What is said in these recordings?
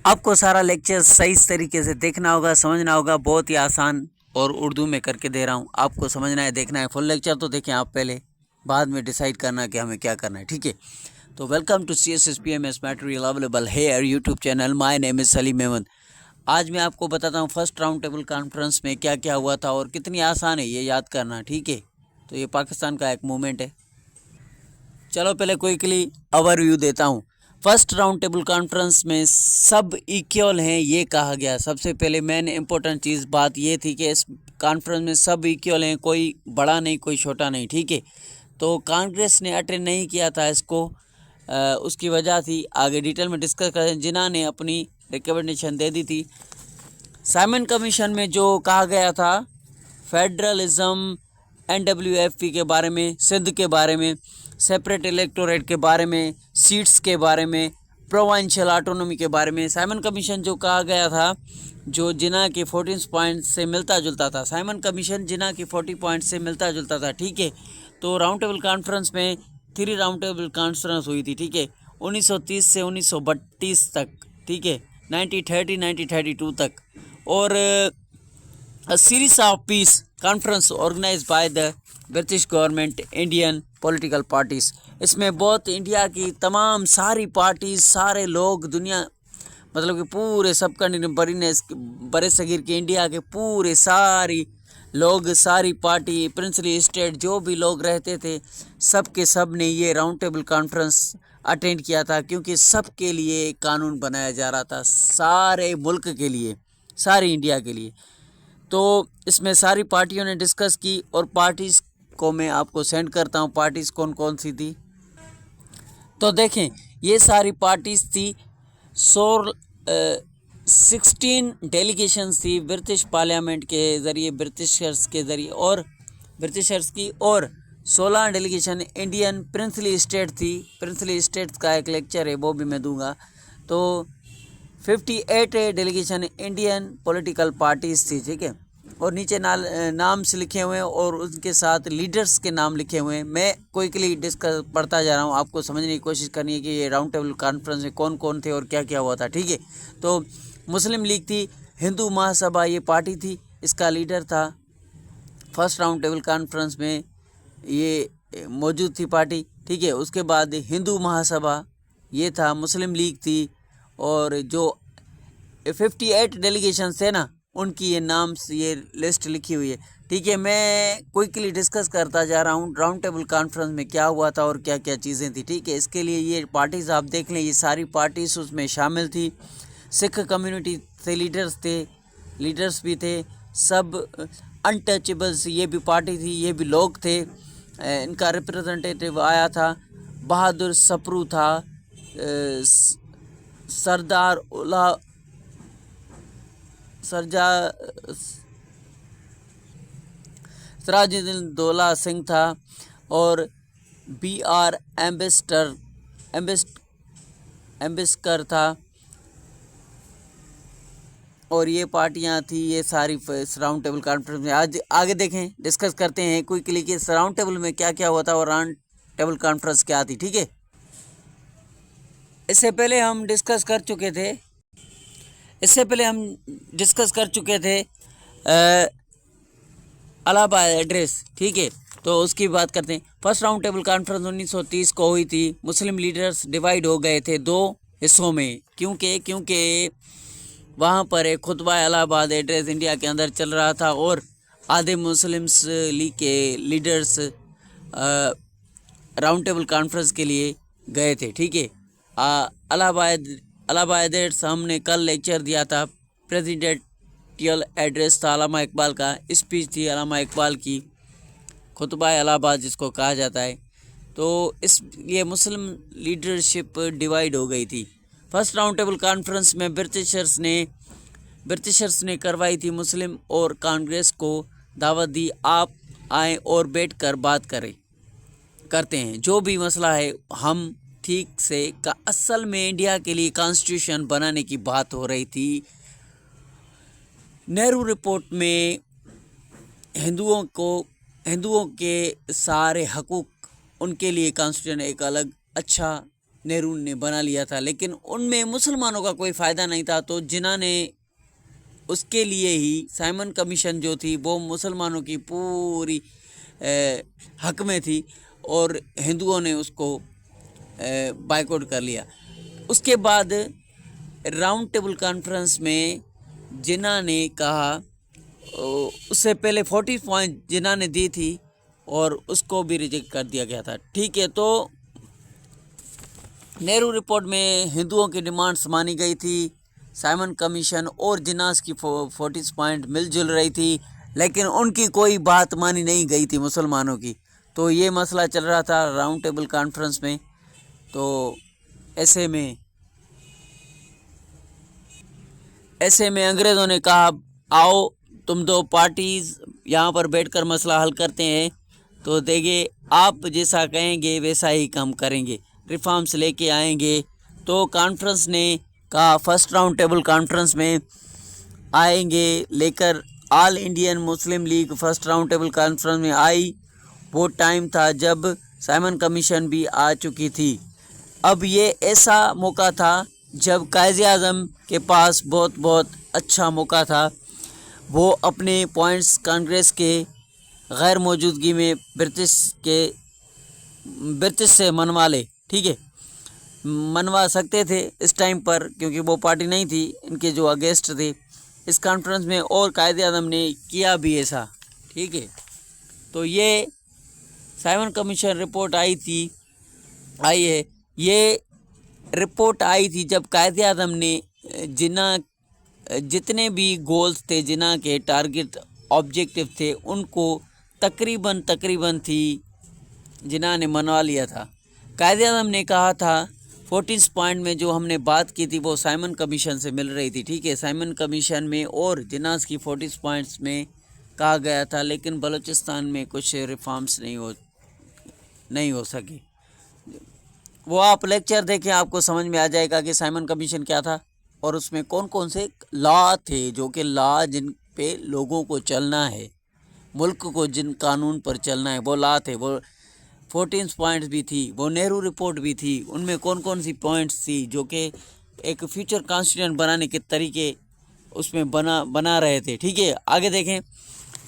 आपको सारा लेक्चर सही तरीके से देखना होगा, समझना होगा। बहुत ही आसान और उर्दू में करके दे रहा हूँ, आपको समझना है, देखना है। फुल लेक्चर तो देखें आप पहले, बाद में डिसाइड करना कि हमें क्या करना है, ठीक है। तो welcome to CSSPMS material available here YouTube channel. My name is Salim Ahmed. आज मैं आपको बताता हूँ फर्स्ट राउंड टेबल कॉन्फ्रेंस में क्या क्या हुआ था और कितनी आसान है ये याद करना, ठीक है। तो ये पाकिस्तान का एक मूवमेंट है। चलो पहले क्विकली ओवरव्यू देता हूँ। फर्स्ट राउंड टेबल कॉन्फ्रेंस में सब इक्वल हैं ये कहा गया। सबसे पहले मेन इंपॉर्टेंट चीज़ बात ये थी कि इस कॉन्फ्रेंस में सब इक्वल हैं, कोई बड़ा नहीं कोई छोटा नहीं, ठीक है। तो कांग्रेस ने अटेंड नहीं किया था इसको, उसकी वजह थी, आगे डिटेल में डिस्कस करें। जिन्ना ने अपनी रिकमेंडेशन दे दी थी। साइमन कमीशन में जो कहा गया था फेडरलिज्म, NWFP के बारे में, सिंध के बारे में, सेपरेट इलेक्टोरेट के बारे में, सीट्स के बारे में, प्रोविंशियल ऑटोनॉमी के बारे में। साइमन कमीशन जो कहा गया था जो जिन्ना के 14 पॉइंट से मिलता जुलता था। साइमन कमीशन जिन्ना के 40 पॉइंट से मिलता जुलता था, ठीक है। तो राउंड टेबल कॉन्फ्रेंस में 3 राउंड टेबल कॉन्फ्रेंस हुई थी, ठीक है। 1930 से 1932 तक, ठीक है। 1930 1932 तक। और a series of peace conference organized by the British government, Indian political parties. इसमें बहुत इंडिया की तमाम सारी पार्टीज, सारे लोग, दुनिया मतलब कि पूरे सब बड़े सगीर के इंडिया के पूरे सारी लोग, सारी पार्टी, प्रिंसली स्टेट जो भी लोग रहते थे, सब के सब ने ये राउंड टेबल कॉन्फ्रेंस अटेंड किया था। क्योंकि सब के लिए कानून बनाया जा रहा था, सारे मुल्क के लिए, सारी इंडिया के लिए। तो इसमें सारी पार्टियों ने डिस्कस की और पार्टीज़ को मैं आपको सेंड करता हूँ पार्टीज़ कौन कौन सी थी। तो देखें ये सारी पार्टीज़ थी। 16 डेलीगेशंस थी ब्रिटिश पार्लियामेंट के ज़रिए, ब्रिटिशर्स के ज़रिए, और ब्रिटिशर्स की, और 16 डेलीगेशन इंडियन प्रिंसली स्टेट थी। प्रिंसली स्टेट्स का एक लेक्चर है वो भी मैं दूंगा। तो 58 डेलीगेशन इंडियन पॉलिटिकल पार्टीज़ थी, ठीक है। और नीचे नाम से लिखे हुए हैं और उनके साथ लीडर्स के नाम लिखे हुए हैं। मैं क्विकली डिस्कस पढ़ता जा रहा हूँ, आपको समझने की कोशिश करनी है कि ये राउंड टेबल कॉन्फ्रेंस में कौन कौन थे और क्या क्या हुआ था, ठीक है। तो मुस्लिम लीग थी, हिंदू महासभा ये पार्टी थी, इसका लीडर था फर्स्ट राउंड टेबल कॉन्फ्रेंस में ये मौजूद थी पार्टी, ठीक है। उसके बाद हिंदू महासभा ये था, मुस्लिम लीग थी, और जो 58 डेलीगेशन थे ना उनकी ये नाम ये लिस्ट लिखी हुई है, ठीक है। मैं क्विकली डिस्कस करता जा रहा हूँ राउंड टेबल कॉन्फ्रेंस में क्या हुआ था और क्या क्या चीज़ें थी, ठीक है। इसके लिए ये पार्टीज़ आप देख लें, ये सारी पार्टीज उसमें शामिल थी। सिख कम्युनिटी से लीडर्स भी थे, सब अनटचेबल्स ये भी पार्टी थी, ये भी लोग थे। इनका रिप्रेजेंटेटिव आया था, बहादुर सप्रू था, सरदार उला सरजा सराजुद्दीन दौला सिंह था, और BR एम्बेस्कर था। और ये पार्टियां थी, ये सारी राउंड टेबल कॉन्फ्रेंस में। आज आगे देखें, डिस्कस करते हैं क्विकली कि राउंड टेबल में क्या क्या हुआ था और राउंड टेबल कॉन्फ्रेंस क्या थी, ठीक है। इससे पहले हम डिस्कस कर चुके थे इलाहाबाद एड्रेस, ठीक है। तो उसकी बात करते हैं। फर्स्ट राउंड टेबल कॉन्फ्रेंस 1930 को हुई थी। मुस्लिम लीडर्स डिवाइड हो गए थे 2 हिस्सों में, क्योंकि वहाँ पर एक खुतबा इलाहाबाद एड्रेस इंडिया के अंदर चल रहा था, और आधे मुस्लिम्स लीग के लीडर्स राउंड टेबल कॉन्फ्रेंस के लिए गए थे, ठीक है। इलाहाबाद एड्रेस हमने कल लेक्चर दिया था। प्रेसिडेंशियल एड्रेस था अल्लामा इकबाल का, स्पीच थी अल्लामा इकबाल की, खुतबा इलाहाबाद जिसको कहा जाता है। तो इस ये मुस्लिम लीडरशिप डिवाइड हो गई थी। फर्स्ट राउंड टेबल कॉन्फ्रेंस में ब्रिटिशर्स ने करवाई थी। मुस्लिम और कांग्रेस को दावत दी, आप आए और बैठकर बात करते हैं, जो भी मसला है हम ठीक से का। असल में इंडिया के लिए कॉन्स्टिट्यूशन बनाने की बात हो रही थी। नेहरू रिपोर्ट में हिंदुओं के सारे हकूक़, उनके लिए कॉन्स्टिट्यूशन एक अलग अच्छा नेहरू ने बना लिया था, लेकिन उनमें मुसलमानों का कोई फ़ायदा नहीं था। तो जिन्ना ने उसके लिए ही साइमन कमीशन जो थी वो मुसलमानों की पूरी हक में थी और हिंदुओं ने उसको बायकॉट कर लिया। उसके बाद राउंड टेबल कॉन्फ्रेंस में जिन्ना ने कहा, उससे पहले 40 पॉइंट जिन्ना ने दी थी और उसको भी रिजेक्ट कर दिया गया था। ठीक है, तो नेहरू रिपोर्ट में हिंदुओं की डिमांड्स मानी गई थी। साइमन कमीशन और जिन्नास की 40 पॉइंट मिलजुल रही थी, लेकिन उनकी कोई बात मानी नहीं गई थी मुसलमानों की। तो ये मसला चल रहा था राउंड टेबल कॉन्फ्रेंस में। तो ऐसे में अंग्रेज़ों ने कहा, आओ तुम दो पार्टीज़ यहाँ पर बैठकर मसला हल करते हैं। तो देखिए, आप जैसा कहेंगे वैसा ही काम करेंगे, रिफॉर्म्स लेके आएंगे। तो कॉन्फ्रेंस ने कहा, फर्स्ट राउंड टेबल कॉन्फ्रेंस में आएंगे लेकर all Indian Muslim league first round table conference में आई। वो टाइम था जब साइमन कमीशन भी आ चुकी थी। अब ये ऐसा मौका था जब कायद-ए-आज़म के पास बहुत अच्छा मौका था। वो अपने पॉइंट्स कांग्रेस के गैर मौजूदगी में ब्रिटिश से मनवा ले। ठीक है, मनवा सकते थे इस टाइम पर, क्योंकि वो पार्टी नहीं थी इनके जो अगेंस्ट थे इस कॉन्फ्रेंस में, और कायद-ए-आज़म ने किया भी ऐसा। ठीक है, तो ये साइमन कमीशन रिपोर्ट आई है। ये रिपोर्ट आई थी जब कायद-ए-आज़म ने जितने भी गोल्स थे, जिन्ना के टारगेट ऑब्जेक्टिव थे, उनको तकरीबन थी जिन्ना ने मनवा लिया था। कायद-ए-आज़म ने कहा था 14 पॉइंट में जो हमने बात की थी वो साइमन कमीशन से मिल रही थी। ठीक है, साइमन कमीशन में और जिन्नास की 40 पॉइंट्स में कहा गया था, लेकिन बलूचिस्तान में कुछ रिफॉर्म्स नहीं हो सकी। वो आप लेक्चर देखें, आपको समझ में आ जाएगा कि साइमन कमीशन क्या था और उसमें कौन कौन से लॉ थे, जो कि लॉ जिन पे लोगों को चलना है, मुल्क को जिन कानून पर चलना है वो लॉ थे। वो 14 पॉइंट्स भी थी, वो नेहरू रिपोर्ट भी थी। उनमें कौन कौन सी पॉइंट्स थी जो कि एक फ्यूचर कॉन्स्टिट्यूशन बनाने के तरीके उसमें बना रहे थे। ठीक है, आगे देखें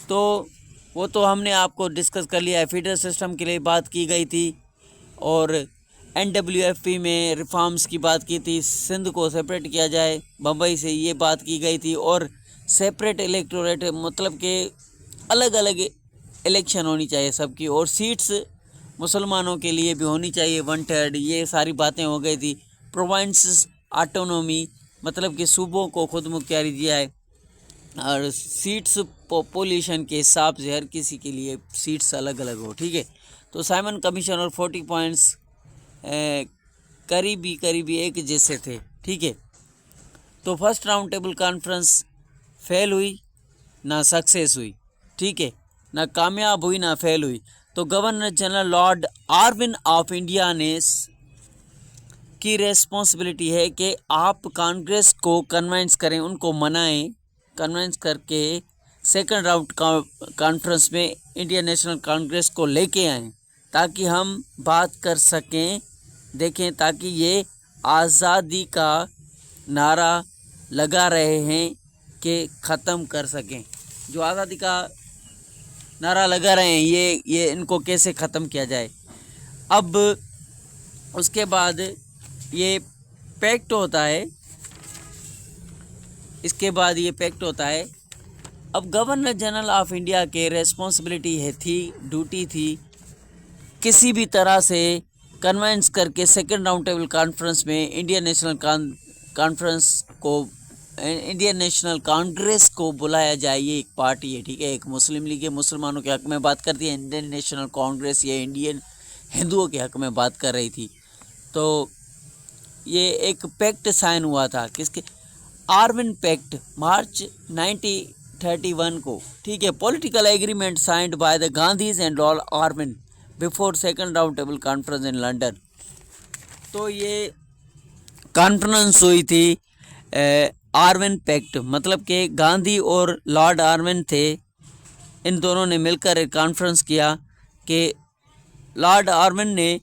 तो वो तो हमने आपको डिस्कस कर लिया है। फीडरल सिस्टम के लिए बात की गई थी और NWFP में रिफॉर्म्स की बात की थी। सिंध को सेपरेट किया जाए बम्बई से, ये बात की गई थी। और सेपरेट इलेक्टोरेट, मतलब कि अलग अलग इलेक्शन होनी चाहिए सबकी, और सीट्स मुसलमानों के लिए भी होनी चाहिए 1/3। ये सारी बातें हो गई थी। प्रोविंस ऑटोनॉमी, मतलब कि सूबों को खुद मुख्तियारी दिया है, और सीट्स पॉपुलेशन के हिसाब से हर किसी के लिए सीट्स अलग अलग हो। ठीक है, तो साइमन कमीशन और 40 पॉइंट्स करीबी एक जैसे थे। ठीक है, तो first round table conference fail हुई ना सक्सेस हुई। ठीक है, ना कामयाब हुई ना फेल हुई। तो governor general Lord Irwin of India ने की रेस्पॉन्सिबिलिटी है कि आप कांग्रेस को कन्विंस करें, उनको मनाएं, कन्विंस करके सेकंड राउंड कॉन्फ्रेंस में इंडियन नेशनल कांग्रेस को लेके आएं, ताकि हम बात कर सकें। देखें, ताकि ये आज़ादी का नारा लगा रहे हैं कि ख़त्म कर सकें। जो आज़ादी का नारा लगा रहे हैं, ये इनको कैसे ख़त्म किया जाए। अब उसके बाद ये पैक्ट होता है, इसके बाद ये पैक्ट होता है। अब गवर्नर जनरल ऑफ इंडिया के रेस्पॉन्सिबिलिटी ड्यूटी थी किसी भी तरह से कन्विंस करके सेकंड राउंड टेबल कॉन्फ्रेंस में इंडियन नेशनल कांग्रेस को बुलाया जाए। ये एक पार्टी है, ठीक है, एक मुस्लिम लीग है, मुसलमानों के हक में बात करती है। इंडियन नेशनल कांग्रेस ये इंडियन हिंदुओं के हक में बात कर रही थी। तो ये एक पैक्ट साइन हुआ था, किसके? आर्विन पैक्ट, मार्च 1931 को। ठीक है, political agreement signed by the Gandhi's and Lord Irwin before second round table conference in London. तो ये कॉन्फ्रेंस हुई थी आर्विन पैक्ट, मतलब कि गांधी और लॉर्ड आर्विन थे, इन दोनों ने मिलकर एक कॉन्फ्रेंस किया कि लॉर्ड आर्विन ने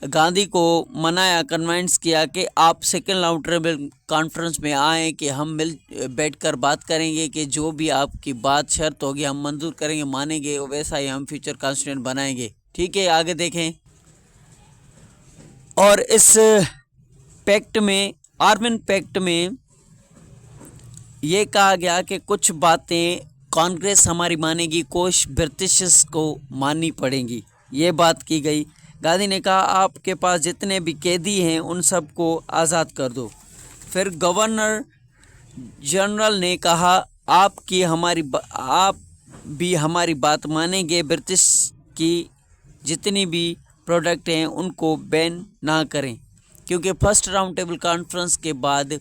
गांधी को मनाया, कन्विंस किया कि आप सेकेंड राउंड टेबल कॉन्फ्रेंस में आएँ कि हम मिल बैठकर बात करेंगे कि जो भी आपकी बात शर्त होगी हम मंजूर करेंगे, मानेंगे, वैसा ही हम फ्यूचर कॉन्स्टिट्यूशन बनाएंगे। ठीक है, आगे देखें। और इस पैक्ट में, आर्मन पैक्ट में ये कहा गया कि कुछ बातें कांग्रेस हमारी मानेगी, कुछ ब्रिटिश को माननी पड़ेंगी, ये बात की गई। गांधी ने कहा आपके पास जितने भी कैदी हैं उन सबको आज़ाद कर दो। फिर गवर्नर जनरल ने कहा आप भी हमारी बात मानेंगे, ब्रिटिश की जितनी भी प्रोडक्ट हैं उनको बैन ना करें, क्योंकि फर्स्ट राउंड टेबल कॉन्फ्रेंस के बाद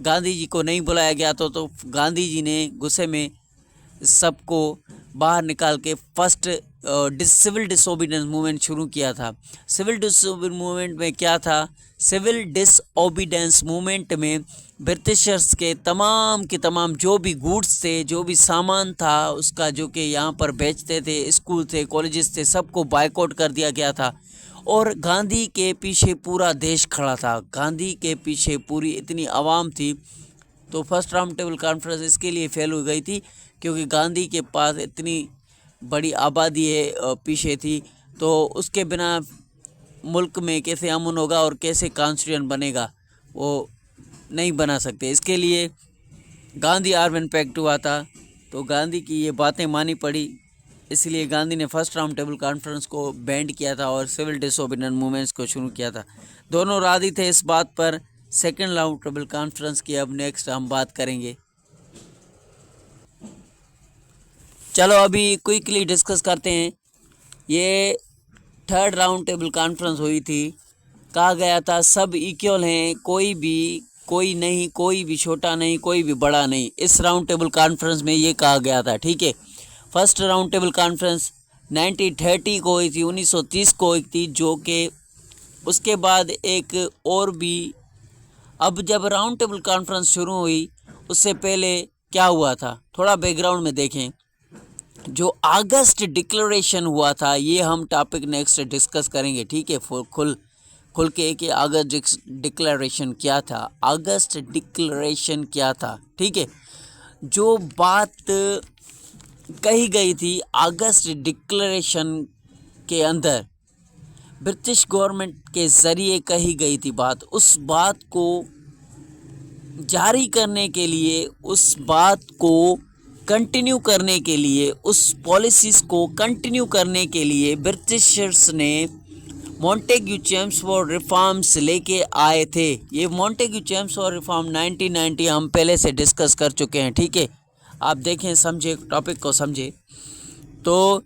गांधी जी को नहीं बुलाया गया तो गांधी जी ने गुस्से में सबको बाहर निकाल के फर्स्ट सिविल डिसोबीडियंस मूवमेंट शुरू किया था। सिविल डिसोबीडियंस मूवमेंट में क्या था? सिविल डिसओबीडियंस मूवमेंट में ब्रिटिशर्स के तमाम जो भी गुड्स थे, जो भी सामान था उसका, जो कि यहाँ पर बेचते थे, स्कूल थे, कॉलेजेस थे, सबको बायकॉट कर दिया गया था। और गांधी के पीछे पूरा देश खड़ा था, गांधी के पीछे पूरी इतनी आवाम थी। तो फर्स्ट राउंड टेबल कॉन्फ्रेंस इसके लिए फेल हो गई थी क्योंकि गांधी के पास इतनी बड़ी आबादी है पीछे थी, तो उसके बिना मुल्क में कैसे अमन होगा और कैसे कॉन्स्टिट्यूशन बनेगा, वो नहीं बना सकते। इसके लिए गांधी आर्मन पैक्ट हुआ था, तो गांधी की ये बातें मानी पड़ी, इसलिए गांधी ने फर्स्ट राउंड टेबल कॉन्फ्रेंस को बैंड किया था और सिविल डिसोबीडियंस मूवमेंट्स को शुरू किया था। दोनों राजी थे इस बात पर। सेकेंड राउंड टेबल कॉन्फ्रेंस की अब नेक्स्ट हम बात करेंगे। चलो अभी क्विकली डिस्कस करते हैं। ये थर्ड राउंड टेबल कॉन्फ्रेंस हुई थी। कहा गया था सब इक्वल हैं, कोई भी छोटा नहीं, कोई भी बड़ा नहीं। इस राउंड टेबल कॉन्फ्रेंस में ये कहा गया था। ठीक है, फर्स्ट राउंड टेबल कॉन्फ्रेंस 1930 को हुई थी, 1930 को हुई थी, जो कि उसके बाद एक और भी। अब जब राउंड टेबल कॉन्फ्रेंस शुरू हुई उससे पहले क्या हुआ था, थोड़ा बैकग्राउंड में देखें। जो अगस्त डिक्लेरेशन हुआ था, ये हम टॉपिक नेक्स्ट डिस्कस करेंगे। ठीक है, खुल के कि अगस्त डिक्लेरेशन क्या था, अगस्त डिक्लेरेशन क्या था। ठीक है, जो बात कही गई थी अगस्त डिक्लेरेशन के अंदर, ब्रिटिश गवर्नमेंट के ज़रिए कही गई थी बात, उस बात को जारी करने के लिए, उस बात को कंटिन्यू करने के लिए, उस पॉलिसीज़ को कंटिन्यू करने के लिए ब्रिटिशर्स ने मॉन्टेग्यू चेम्सफोर्ड रिफॉर्म्स लेके आए थे। ये मॉन्टेग्यू चेम्सफोर्ड रिफॉर्म 1990 हम पहले से डिस्कस कर चुके हैं। ठीक है, आप देखें, समझे, टॉपिक को समझे। तो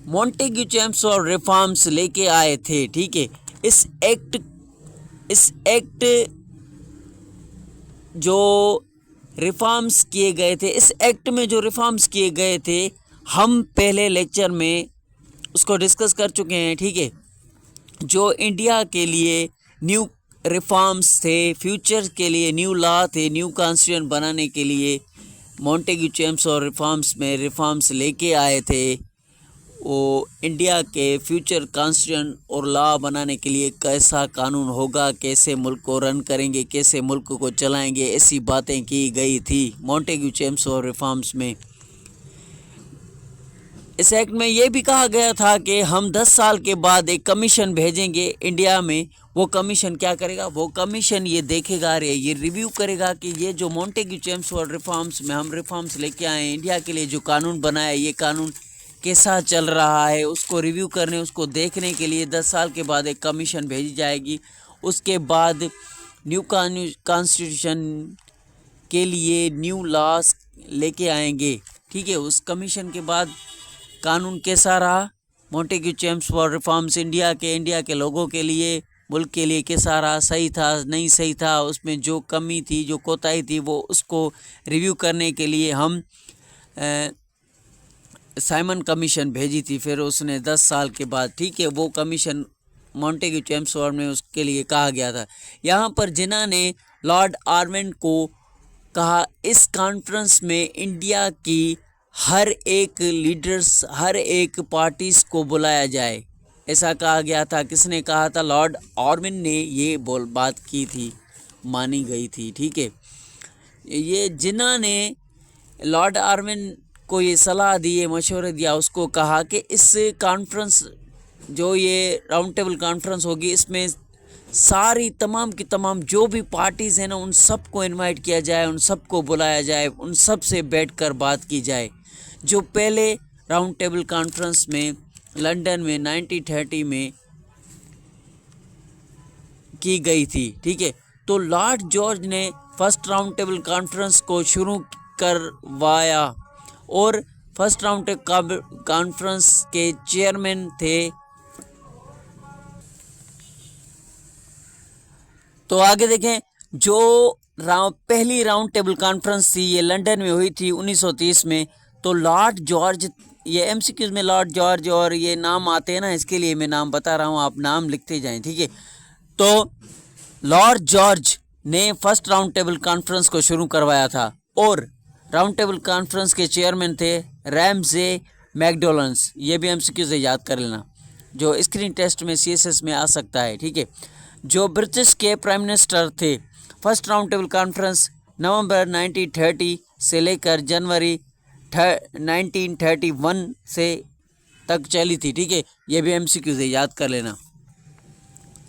मॉन्टेग्यू चेम्सफोर्ड रिफॉर्म्स लेके आए थे। ठीक है, इस एक्ट जो रिफॉर्म्स किए गए थे, इस एक्ट में जो रिफॉर्म्स किए गए थे, हम पहले लेक्चर में उसको डिस्कस कर चुके हैं। ठीक है, जो इंडिया के लिए न्यू रिफॉर्म्स थे, फ्यूचर के लिए न्यू लॉ थे, न्यू कॉन्स्टिट्यूशन बनाने के लिए मॉन्टेग्यू चेम्सफोर्ड रिफॉर्म्स में रिफॉर्म्स लेके आए थे। वो इंडिया के फ्यूचर कॉन्स्टिट्यूशन और लॉ बनाने के लिए कैसा कानून होगा, कैसे मुल्क को रन करेंगे, कैसे मुल्क को चलाएंगे, ऐसी बातें की गई थी मॉन्टेग्यू चेम्सफोर्ड रिफॉर्म्स में। इस एक्ट में ये भी कहा गया था कि हम 10 साल के बाद एक कमीशन भेजेंगे इंडिया में। वो कमीशन क्या करेगा? वो कमीशन ये देखेगा, ये रिव्यू करेगा कि ये जो मॉन्टेग्यू चेम्सफोर्ड रिफॉर्म्स में हम रिफॉर्म्स लेके आए हैं, इंडिया के लिए जो कानून बनाया, ये कानून कैसा चल रहा है, उसको रिव्यू करने, उसको देखने के लिए 10 साल के बाद एक कमीशन भेजी जाएगी। उसके बाद न्यू कॉन्स्टिट्यूशन के लिए न्यू लॉस लेके आएंगे। ठीक है, उस कमीशन के बाद कानून कैसा रहा, मॉन्टेग्यू चेम्सफोर्ड रिफॉर्म्स इंडिया के लोगों के लिए, मुल्क के लिए कैसा रहा, सही था, नहीं सही था, उसमें जो कमी थी, जो कोताही थी, वो उसको रिव्यू करने के लिए हम साइमन कमीशन भेजी थी। फिर उसने 10 साल के बाद, ठीक है, वो कमीशन मॉन्टेग्यू चेम्सफोर्ड में उसके लिए कहा गया था। यहाँ पर जिन्ना ने लॉर्ड आर्मन को कहा इस कॉन्फ्रेंस में इंडिया की हर एक लीडर्स, हर एक पार्टीज को बुलाया जाए। ऐसा कहा गया था। किसने कहा था? लॉर्ड ऑर्बिन ने ये बात की थी, मानी गई थी। ठीक है, ये जिन्होंने लॉर्ड ऑर्बिन को ये सलाह दी, ये मशवरा दिया, उसको कहा कि इस कॉन्फ्रेंस, जो ये राउंड टेबल कॉन्फ्रेंस होगी, इसमें सारी तमाम की तमाम जो भी पार्टीज़ हैं ना, उन सबको इनवाइट किया जाए, उन सबको बुलाया जाए, उन सब से बैठकर बात की जाए। जो पहले राउंड टेबल कॉन्फ्रेंस में लंदन में 1930 में की गई थी। ठीक है, तो लॉर्ड जॉर्ज ने फर्स्ट राउंड टेबल कॉन्फ्रेंस को शुरू करवाया और फर्स्ट राउंड टेबल कॉन्फ्रेंस के चेयरमैन थे। तो आगे देखें, जो पहली राउंड टेबल कॉन्फ्रेंस थी ये लंदन में हुई थी 1930 में। तो लॉर्ड जॉर्ज, ये एमसीक्यूज में लॉर्ड जॉर्ज और ये नाम आते हैं ना, इसके लिए मैं नाम बता रहा हूँ, आप नाम लिखते जाएं। ठीक है, तो लॉर्ड जॉर्ज ने फर्स्ट राउंड टेबल कॉन्फ्रेंस को शुरू करवाया था और राउंड टेबल कॉन्फ्रेंस के चेयरमैन थे रैमजे मैकडोनल्ड्स। ये भी एमसीक्यू से याद कर लेना, जो स्क्रीन टेस्ट में सीएसएस में आ सकता है। ठीक है, जो ब्रिटिश के प्राइम मिनिस्टर थे। फर्स्ट राउंड टेबल कॉन्फ्रेंस नवंबर 1930 से लेकर जनवरी 1931 से तक चली थी। ठीक है, ये भी एमसीक्यू से याद कर लेना।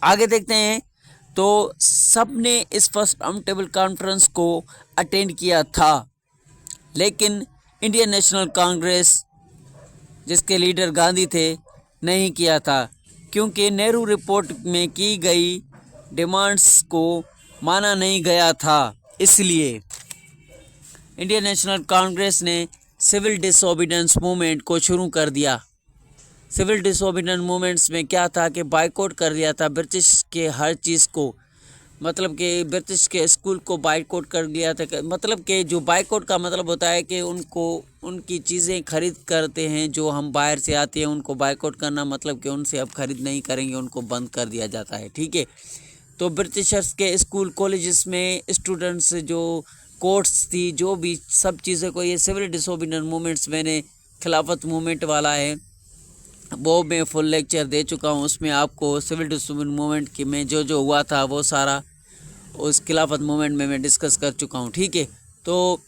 आगे देखते हैं, तो सब ने इस फर्स्ट राउंड टेबल कॉन्फ्रेंस को अटेंड किया था, लेकिन इंडियन नेशनल कांग्रेस, जिसके लीडर गांधी थे, नहीं किया था, क्योंकि नेहरू रिपोर्ट में की गई डिमांड्स को माना नहीं गया था। इसलिए इंडियन नेशनल कांग्रेस ने सिविल डिसोबीडियंस मूवमेंट को शुरू कर दिया। सिविल डिसोबीडियंस मूवमेंट्स में क्या था कि बाइकआउट कर दिया था ब्रिटिश के हर चीज़ को, मतलब कि ब्रिटिश के स्कूल को बाइकआउट कर दिया था। मतलब कि जो बाइकआउट का मतलब होता है कि उनको उनकी चीज़ें खरीद करते हैं, जो हम बाहर से आते हैं उनको बाइकआउट करना, मतलब कि उनसे अब खरीद नहीं करेंगे, उनको बंद कर दिया जाता है। ठीक है, तो ब्रिटिशर्स के स्कूल कॉलेजेस में स्टूडेंट्स, जो कोर्ट्स थी, जो भी सब चीज़ें को, ये सिविल डिसोबीडियंस मूवमेंट्स, मैंने खिलाफत मूवमेंट वाला है वो मैं फुल लेक्चर दे चुका हूँ। उसमें आपको सिविल डिसोबीडियंस मूवमेंट की में जो हुआ था वो सारा उस खिलाफत मूवमेंट में मैं डिस्कस कर चुका हूँ। ठीक है, तो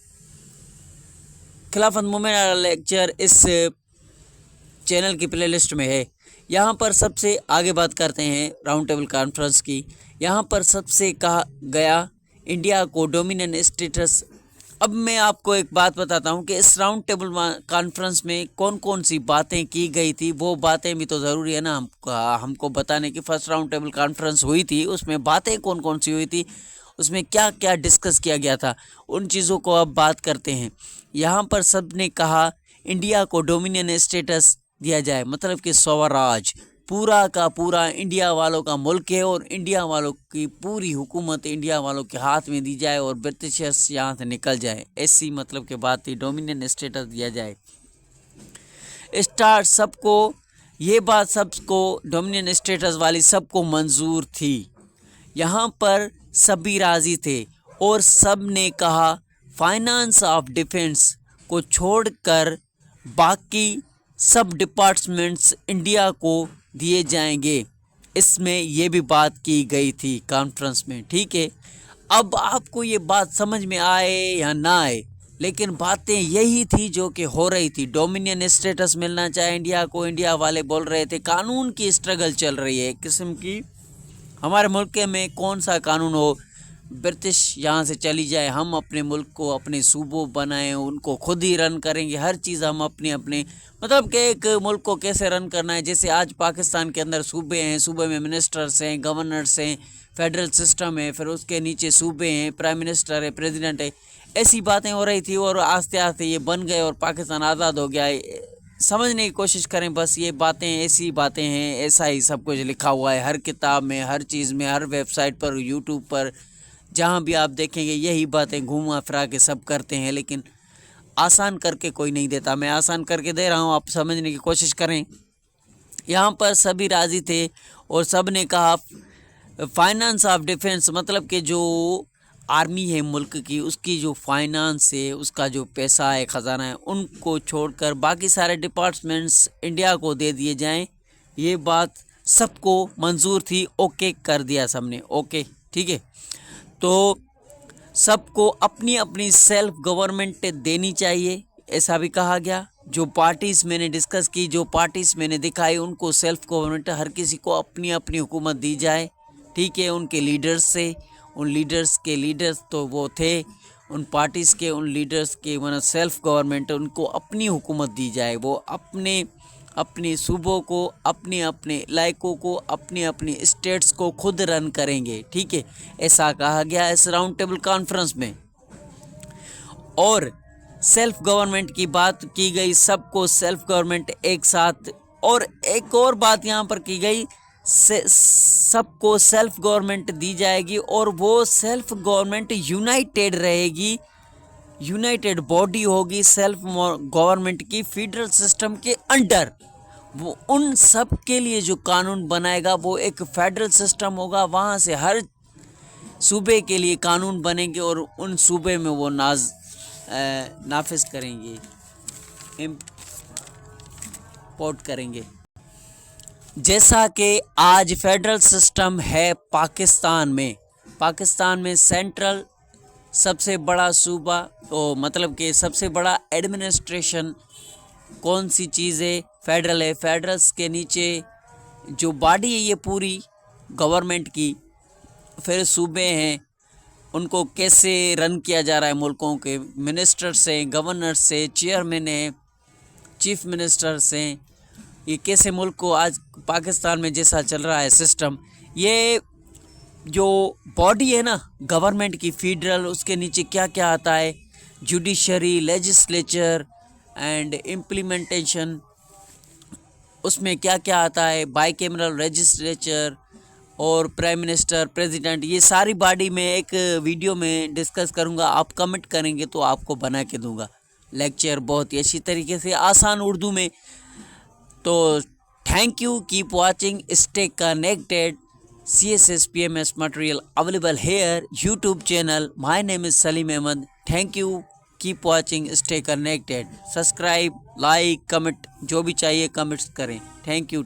खिलाफत मूवमेंट वाला लेक्चर इस चैनल की प्लेलिस्ट में है। यहाँ पर सबसे आगे बात करते हैं राउंड टेबल कॉन्फ्रेंस की। यहाँ पर सबसे कहा गया इंडिया को डोमिनेंट स्टेटस। अब मैं आपको एक बात बताता हूँ कि इस राउंड टेबल कॉन्फ्रेंस में कौन कौन सी बातें की गई थी, वो बातें भी तो ज़रूरी है ना हमको बताने की। फर्स्ट राउंड टेबल कॉन्फ्रेंस हुई थी, उसमें बातें कौन कौन सी हुई थी, उसमें क्या क्या डिस्कस किया गया था, उन चीज़ों को अब बात करते हैं। यहाँ पर सब ने कहा इंडिया को डोमिनियन स्टेटस दिया जाए, मतलब कि स्वराज पूरा का पूरा इंडिया वालों का मुल्क है और इंडिया वालों की पूरी हुकूमत इंडिया वालों के हाथ में दी जाए और ब्रिटिशर्स यहाँ से निकल जाए, ऐसी मतलब की बात थी, डोमिनियन स्टेटस दिया जाए। स्टार सबको, ये बात सबको, डोमिनियन स्टेटस वाली सबको मंजूर थी। यहाँ पर सभी राजी थे और सब ने कहा फाइनेंस ऑफ डिफेंस को छोड़कर बाकी सब डिपार्टमेंट्स इंडिया को दिए जाएंगे। इसमें ये भी बात की गई थी कॉन्फ्रेंस में। ठीक है, अब आपको ये बात समझ में आए या ना आए, लेकिन बातें यही थी जो कि हो रही थी। डोमिनियन स्टेटस मिलना चाहे इंडिया को, इंडिया वाले बोल रहे थे कानून की स्ट्रगल चल रही है एक किस्म की। हमारे मुल्क में कौन सा कानून हो, ब्रिटिश यहाँ से चली जाए, हम अपने मुल्क को अपने सूबों बनाएं, उनको खुद ही रन करेंगे, हर चीज़ हम अपने अपने, मतलब कि एक मुल्क को कैसे रन करना है। जैसे आज पाकिस्तान के अंदर सूबे हैं, सूबे में मिनिस्टर्स हैं, गवर्नर्स हैं, फेडरल सिस्टम है, फिर उसके नीचे सूबे हैं, प्राइम मिनिस्टर है, प्रेसिडेंट है, ऐसी बातें हो रही थी और आस्ते आस्ते ये बन गए और पाकिस्तान आज़ाद हो गया। समझने की कोशिश करें, बस ये बातें ऐसी बातें हैं, ऐसा ही सब कुछ लिखा हुआ है हर किताब में, हर चीज़ में, हर वेबसाइट पर, यूट्यूब पर, जहाँ भी आप देखेंगे यही बातें घूमा फिरा के सब करते हैं, लेकिन आसान करके कोई नहीं देता। मैं आसान करके दे रहा हूँ, आप समझने की कोशिश करें। यहाँ पर सभी राज़ी थे और सब ने कहा फाइनेंस ऑफ डिफेंस, मतलब कि जो आर्मी है मुल्क की, उसकी जो फाइनेंस है, उसका जो पैसा है, ख़जाना है, उनको छोड़कर बाकी सारे डिपार्टमेंट्स इंडिया को दे दिए जाएं। ये बात सबको मंजूर थी, ओके कर दिया सबने, ओके ठीक है। तो सबको अपनी अपनी सेल्फ गवर्नमेंट देनी चाहिए, ऐसा भी कहा गया। जो पार्टीज़ मैंने डिस्कस की, जो पार्टीज़ मैंने दिखाई, उनको सेल्फ गवर्नमेंट, हर किसी को अपनी अपनी हुकूमत दी जाए, ठीक है। उनके लीडर्स से, उन लीडर्स के लीडर्स तो वो थे, उन पार्टीज़ के उन लीडर्स के मतलब सेल्फ गवर्नमेंट, उनको अपनी हुकूमत दी जाए। वो अपने अपने सूबों को, अपने अपने इलाकों को, अपनी अपनी स्टेट्स को खुद रन करेंगे, ठीक है। ऐसा कहा गया इस राउंड टेबल कॉन्फ्रेंस में। और सेल्फ गवर्नमेंट की बात की गई, सबको सेल्फ गवर्नमेंट एक साथ। और एक और बात यहाँ पर की गई, सबको सेल्फ गवर्नमेंट दी जाएगी और वो सेल्फ गवर्नमेंट यूनाइटेड रहेगी, यूनाइटेड बॉडी होगी सेल्फ गवर्नमेंट की फेडरल सिस्टम के अंडर। वो उन सब के लिए जो कानून बनाएगा वो एक फेडरल सिस्टम होगा, वहाँ से हर सूबे के लिए कानून बनेंगे और उन सूबे में वो नाफिज करेंगे, इम्पोर्ट करेंगे। जैसा कि आज फेडरल सिस्टम है पाकिस्तान में सेंट्रल सबसे बड़ा सूबा, तो मतलब कि सबसे बड़ा एडमिनिस्ट्रेशन कौन सी चीज़ है, फेडरल है। फेडरल्स के नीचे जो बॉडी है ये पूरी गवर्नमेंट की, फिर सूबे हैं, उनको कैसे रन किया जा रहा है, मुल्कों के मिनिस्टर से, गवर्नर से, चेयरमैन है, चीफ मिनिस्टर से, ये कैसे मुल्क को आज पाकिस्तान में जैसा चल रहा है सिस्टम, ये जो बॉडी है ना गवर्नमेंट की फेडरल, उसके नीचे क्या क्या आता है, जुडिशरी, लेजिस्लेचर एंड इम्प्लीमेंटेशन, उसमें क्या क्या आता है, बाइकैमरल लेजिस्लेचर और प्राइम मिनिस्टर, प्रेसिडेंट, ये सारी बॉडी में एक वीडियो में डिस्कस करूंगा। आप कमेंट करेंगे तो आपको बना के दूंगा लेक्चर, बहुत ही अच्छी तरीके से आसान उर्दू में। तो thank you, keep watching, stay connected. CSS PMS material available here YouTube channel. My name is Salim Ahmed. Thank you. Keep watching. Stay connected. Subscribe, like, comment, जो भी चाहिए कमेंट्स करें। Thank you.